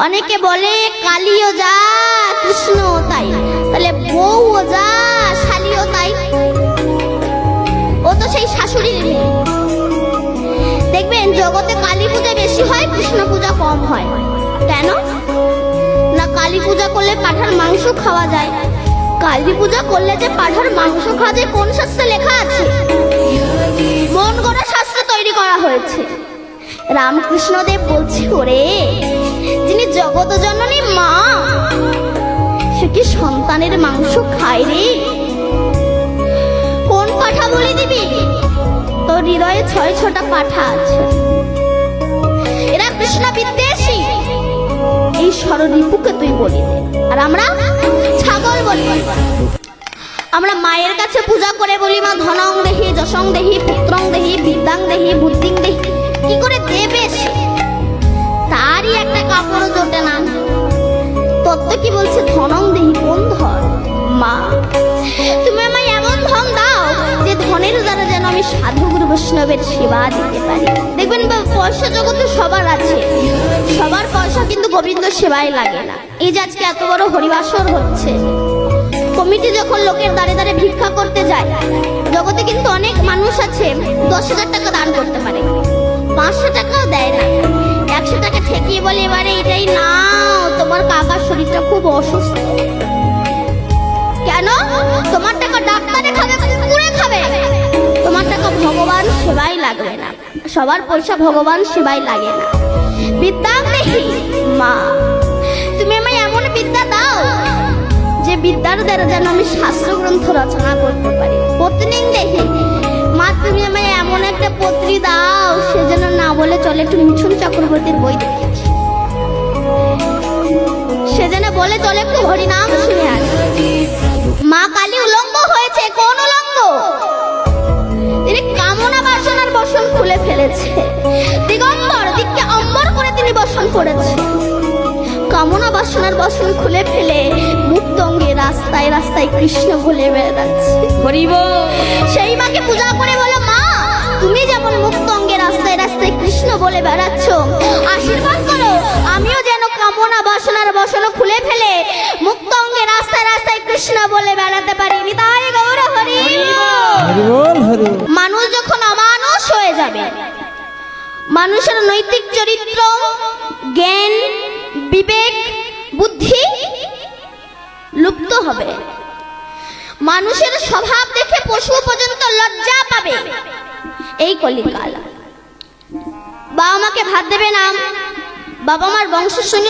অনেকে বলে কালীও যা কৃষ্ণও তাই, তাহলে বউও যা শালীও তাই। ও তো সেই শাশুড়ির মেয়ে। দেখবেন জগতে কালী পূজা বেশি হয়, কৃষ্ণ পূজা কম হয়। কেন না? কালী পূজা করলে পাঁঠার মাংস খাওয়া যায়। কালী পূজা করলে যে পাঁঠার মাংস খাওয়া যায় কোন শাস্ত্রে লেখা আছে? মন গড়া শাস্ত্র তৈরি করা হয়েছে। রামকৃষ্ণদেব বলছে, ওরে যিনি জগত জননী মা, সে কি সন্তানের মাংস খায় রে? কোন পাঠা বলে দিবি? তোর হৃদয়ে ৬টা পাঠা আছে। এরা কৃষ্ণ বিদ্বেষী। এই ষড়রিপুকে তুই বলি দে, আর আমরা ছাগল বলি। আমরা মায়ের কাছে পূজা করে বলি, মা ধনং দেহি, যশং দেহি, পুত্রং দেহি, বিদ্যাং দেহি, বুদ্ধিং দেহি। কি করে দেবে সে? তারই একটা কাপড় জোটে না। তত্ত্ব কি বলছে? ধনং দেহি। কোন ধন? মা তুমি আমায় এমন ধন দাও যে ধনের দ্বারা যেন আমি সাধু গুরু বৈষ্ণবের সেবা দিতে পারি। দেখবেন পয়সা জগতে সবার আছে, সবার পয়সা কিন্তু গোবিন্দ সেবায় লাগে না। এই যে আজকে এত বড় হরিবাসর হচ্ছে, কমিটি যখন লোকের দাঁড়ে দাঁড়ে ভিক্ষা করতে যায়, জগতে কিন্তু অনেক মানুষ আছে 10,000 টাকা দান করতে পারে, 500 টাকাও দেয় না। 100 টাকা ঠেকিয়ে বলে, এবারে এটাই নাও, তোমার কাকার শরীরটা খুব অসুস্থ। কেন? তোমার টাকা ডাক্তারে খাবে, কুকুরে খাবে, তোমার টাকা ভগবান সেবাই লাগবে না। সবার পয়সা ভগবান সেবাই লাগে না। বিদ্যা দেহি। মা তুমি আমায় এমন বিদ্যা দাও যে বিদ্যার দ্বারা যেন আমি শাস্ত্র গ্রন্থ রচনা করতে পারি। পত্নী দেহি। মা তুমি আমায় এমন একটা পত্নী দাও সে যেন না বলে চলে একটু মিঠুন চক্রবর্তীর বই দেখেছি, সে যেন বলে চলে একটু হরিনাম শুনে আসে। মা কালী উলঙ্গ হয়েছে। কোন উলঙ্গ? তিনি কামনা বাসনার বসন খুলে ফেলেছে। দিগম্বর, দিককে অম্বর করে তিনি বসন করেছে। কামনা বাসনার বসন খুলে ফেলে মুক্ত অঙ্গে রাস্তায় রাস্তায় কৃষ্ণ বলে বেড়াচ্ছে। সেই মাকে পূজা করে বলো, মা তুমি যেমন মুক্ত অঙ্গে রাস্তায় রাস্তায় কৃষ্ণ বলে বেড়াচ্ছ, আশীর্বাদ করো আমিও যেন কামনা বাসনার বসন খুলে ফেলে মুক্ত অঙ্গে রাস্তায় রাস্তায় কৃষ্ণ বলে বেড়াতে পারি। নিতাই গৌর হরি। মানুষ যখন অমানুষ হয়ে যাবে, মানুষের নৈতিক চরিত্র, জ্ঞান, বিবেক, বুদ্ধি লুপ্ত হবে। মানুষের স্বভাব দেখে পশু পর্যন্ত লজ্জা পাবে। এই কলিকাল। বাবা মাকে ভাত দেবে না, বাবা মার বংশের সঙ্গে